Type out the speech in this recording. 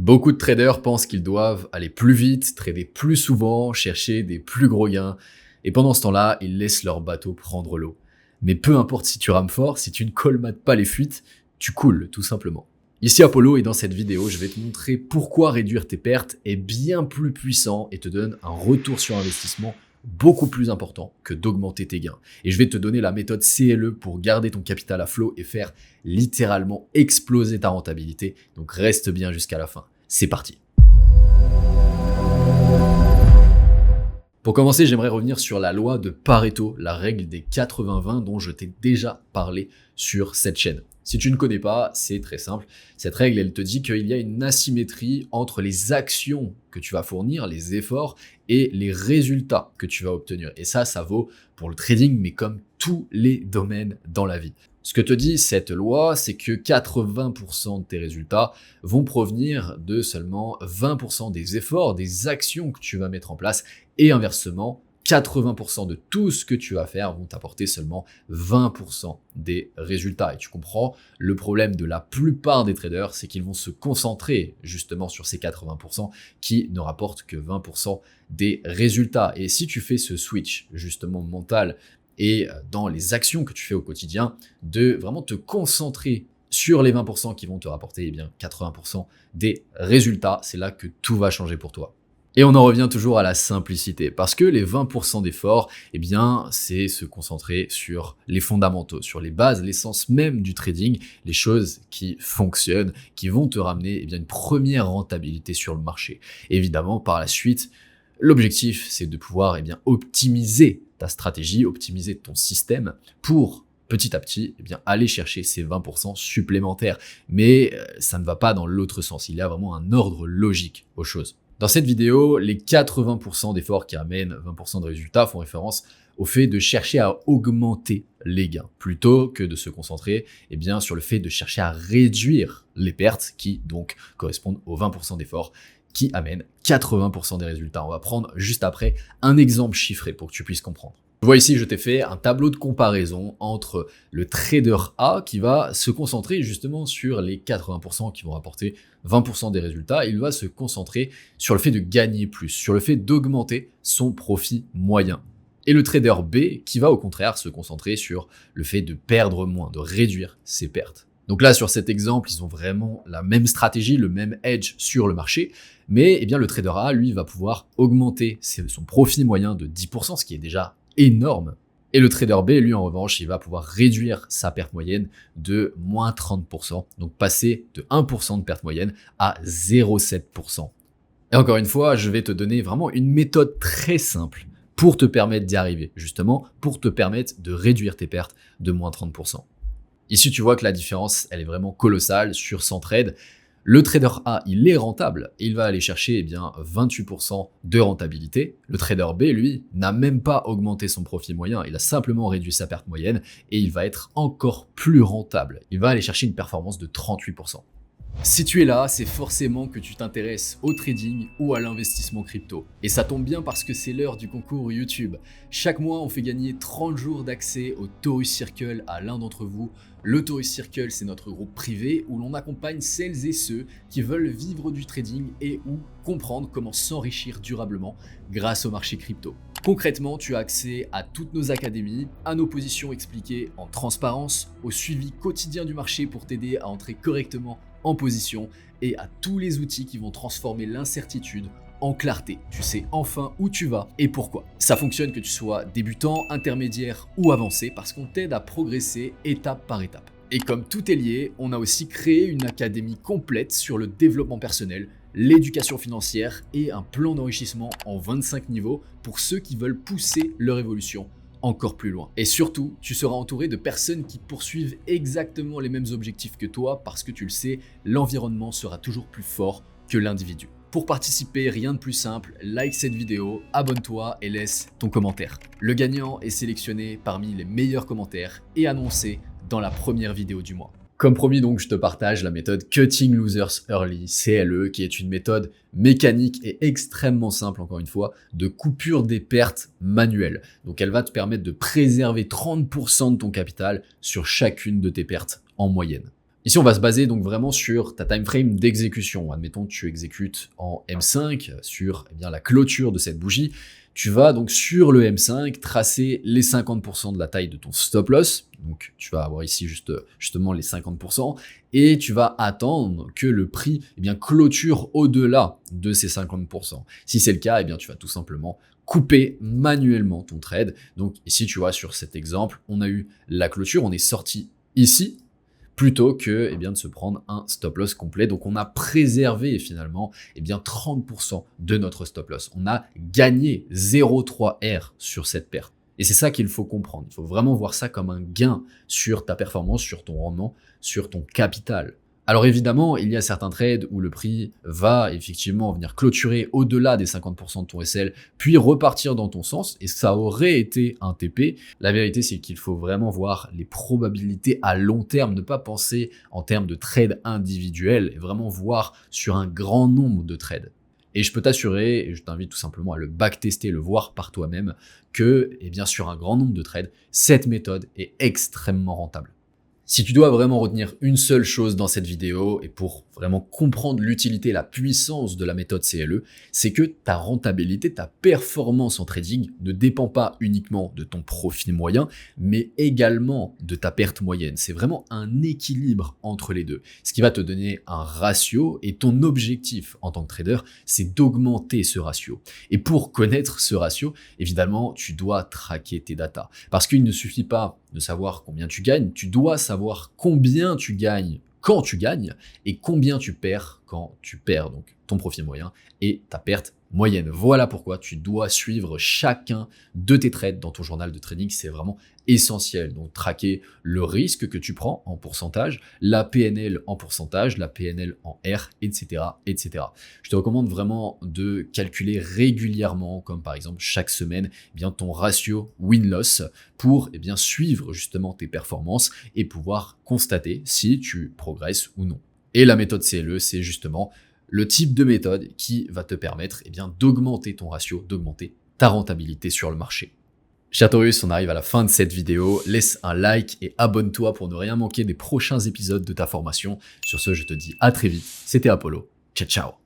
Beaucoup de traders pensent qu'ils doivent aller plus vite, trader plus souvent, chercher des plus gros gains. Et pendant ce temps-là, ils laissent leur bateau prendre l'eau. Mais peu importe si tu rames fort, si tu ne colmates pas les fuites, tu coules tout simplement. Ici Apollo et dans cette vidéo, je vais te montrer pourquoi réduire tes pertes est bien plus puissant et te donne un retour sur investissement beaucoup plus important que d'augmenter tes gains. Et je vais te donner la méthode CLE pour garder ton capital à flot et faire littéralement exploser ta rentabilité. Donc reste bien jusqu'à la fin. C'est parti. Pour commencer, j'aimerais revenir sur la loi de Pareto, la règle des 80-20 dont je t'ai déjà parlé sur cette chaîne. Si tu ne connais pas, c'est très simple. Cette règle, elle te dit qu'il y a une asymétrie entre les actions que tu vas fournir, les efforts et les résultats que tu vas obtenir. Et ça vaut pour le trading, mais comme tous les domaines dans la vie. Ce que te dit cette loi, c'est que 80% de tes résultats vont provenir de seulement 20% des efforts, des actions que tu vas mettre en place. Et inversement, 80% de tout ce que tu vas faire vont t'apporter seulement 20% des résultats. Et tu comprends, le problème de la plupart des traders, c'est qu'ils vont se concentrer justement sur ces 80% qui ne rapportent que 20% des résultats. Et si tu fais ce switch justement mental et dans les actions que tu fais au quotidien, de vraiment te concentrer sur les 20% qui vont te rapporter 80% des résultats, c'est là que tout va changer pour toi. Et on en revient toujours à la simplicité, parce que les 20% d'efforts, c'est se concentrer sur les fondamentaux, sur les bases, l'essence même du trading, les choses qui fonctionnent, qui vont te ramener une première rentabilité sur le marché. Évidemment, par la suite, l'objectif, c'est de pouvoir optimiser ta stratégie, optimiser ton système pour petit à petit aller chercher ces 20% supplémentaires. Mais ça ne va pas dans l'autre sens, il y a vraiment un ordre logique aux choses. Dans cette vidéo, les 80% d'efforts qui amènent 20% de résultats font référence au fait de chercher à augmenter les gains plutôt que de se concentrer sur le fait de chercher à réduire les pertes qui donc correspondent aux 20% d'efforts qui amènent 80% des résultats. On va prendre juste après un exemple chiffré pour que tu puisses comprendre. Tu vois ici, je t'ai fait un tableau de comparaison entre le trader A qui va se concentrer justement sur les 80% qui vont rapporter 20% des résultats. Il va se concentrer sur le fait de gagner plus, sur le fait d'augmenter son profit moyen. Et le trader B qui va au contraire se concentrer sur le fait de perdre moins, de réduire ses pertes. Donc là, sur cet exemple, ils ont vraiment la même stratégie, le même edge sur le marché. Mais le trader A, lui, va pouvoir augmenter son profit moyen de 10%, ce qui est déjà énorme. Et le trader B, lui, en revanche, il va pouvoir réduire sa perte moyenne de moins 30%. Donc passer de 1% de perte moyenne à 0,7%. Et encore une fois, je vais te donner vraiment une méthode très simple pour te permettre d'y arriver. Justement, pour te permettre de réduire tes pertes de moins 30%. Ici, tu vois que la différence, elle est vraiment colossale sur 100 trades. Le trader A, il est rentable, il va aller chercher 28% de rentabilité. Le trader B, lui, n'a même pas augmenté son profit moyen, il a simplement réduit sa perte moyenne et il va être encore plus rentable. Il va aller chercher une performance de 38%. Si tu es là, c'est forcément que tu t'intéresses au trading ou à l'investissement crypto. Et ça tombe bien parce que c'est l'heure du concours YouTube. Chaque mois, on fait gagner 30 jours d'accès au Taurus Circle à l'un d'entre vous. Le Taurus Circle, c'est notre groupe privé où l'on accompagne celles et ceux qui veulent vivre du trading et ou comprendre comment s'enrichir durablement grâce au marché crypto. Concrètement, tu as accès à toutes nos académies, à nos positions expliquées en transparence, au suivi quotidien du marché pour t'aider à entrer correctement en position et à tous les outils qui vont transformer l'incertitude en clarté. Tu sais enfin où tu vas et pourquoi. Ça fonctionne que tu sois débutant, intermédiaire ou avancé parce qu'on t'aide à progresser étape par étape. Et comme tout est lié, on a aussi créé une académie complète sur le développement personnel, l'éducation financière et un plan d'enrichissement en 25 niveaux pour ceux qui veulent pousser leur évolution encore plus loin. Et surtout, tu seras entouré de personnes qui poursuivent exactement les mêmes objectifs que toi parce que tu le sais, l'environnement sera toujours plus fort que l'individu. Pour participer, rien de plus simple, like cette vidéo, abonne-toi et laisse ton commentaire. Le gagnant est sélectionné parmi les meilleurs commentaires et annoncé dans la première vidéo du mois. Comme promis donc, je te partage la méthode Cutting Losers Early, CLE, qui est une méthode mécanique et extrêmement simple, encore une fois, de coupure des pertes manuelles. Donc elle va te permettre de préserver 30% de ton capital sur chacune de tes pertes en moyenne. Ici, on va se baser donc vraiment sur ta time frame d'exécution. Admettons que tu exécutes en M5 sur la clôture de cette bougie. Tu vas donc sur le M5 tracer les 50% de la taille de ton stop loss. Donc tu vas avoir ici justement les 50% et tu vas attendre que le prix clôture au-delà de ces 50%. Si c'est le cas, tu vas tout simplement couper manuellement ton trade. Donc ici, tu vois, sur cet exemple, on a eu la clôture, on est sorti ici, plutôt que de se prendre un stop loss complet. Donc on a préservé finalement 30% de notre stop loss. On a gagné 0,3 R sur cette perte. Et c'est ça qu'il faut comprendre. Il faut vraiment voir ça comme un gain sur ta performance, sur ton rendement, sur ton capital. Alors évidemment, il y a certains trades où le prix va effectivement venir clôturer au-delà des 50% de ton SL, puis repartir dans ton sens, et ça aurait été un TP. La vérité, c'est qu'il faut vraiment voir les probabilités à long terme, ne pas penser en termes de trades individuels, et vraiment voir sur un grand nombre de trades. Et je peux t'assurer, et je t'invite tout simplement à le backtester, le voir par toi-même, que sur un grand nombre de trades, cette méthode est extrêmement rentable. Si tu dois vraiment retenir une seule chose dans cette vidéo, et pour vraiment comprendre l'utilité, la puissance de la méthode CLE, c'est que ta rentabilité, ta performance en trading ne dépend pas uniquement de ton profit moyen, mais également de ta perte moyenne. C'est vraiment un équilibre entre les deux, ce qui va te donner un ratio, et ton objectif en tant que trader, c'est d'augmenter ce ratio. Et pour connaître ce ratio, évidemment, tu dois traquer tes datas, parce qu'il ne suffit pas de savoir combien tu gagnes, tu dois savoir combien tu gagnes quand tu gagnes et combien tu perds quand tu perds, donc ton profit moyen et ta perte moyenne. Voilà pourquoi tu dois suivre chacun de tes trades dans ton journal de trading, c'est vraiment essentiel. Donc traquer le risque que tu prends en pourcentage, la PNL en pourcentage, la PNL en R, etc., etc. Je te recommande vraiment de calculer régulièrement, comme par exemple chaque semaine, ton ratio win-loss pour suivre justement tes performances et pouvoir constater si tu progresses ou non. Et la méthode CLE, c'est justement le type de méthode qui va te permettre d'augmenter ton ratio, d'augmenter ta rentabilité sur le marché. Cher Taurus, on arrive à la fin de cette vidéo. Laisse un like et abonne-toi pour ne rien manquer des prochains épisodes de ta formation. Sur ce, je te dis à très vite. C'était Apollo. Ciao, ciao.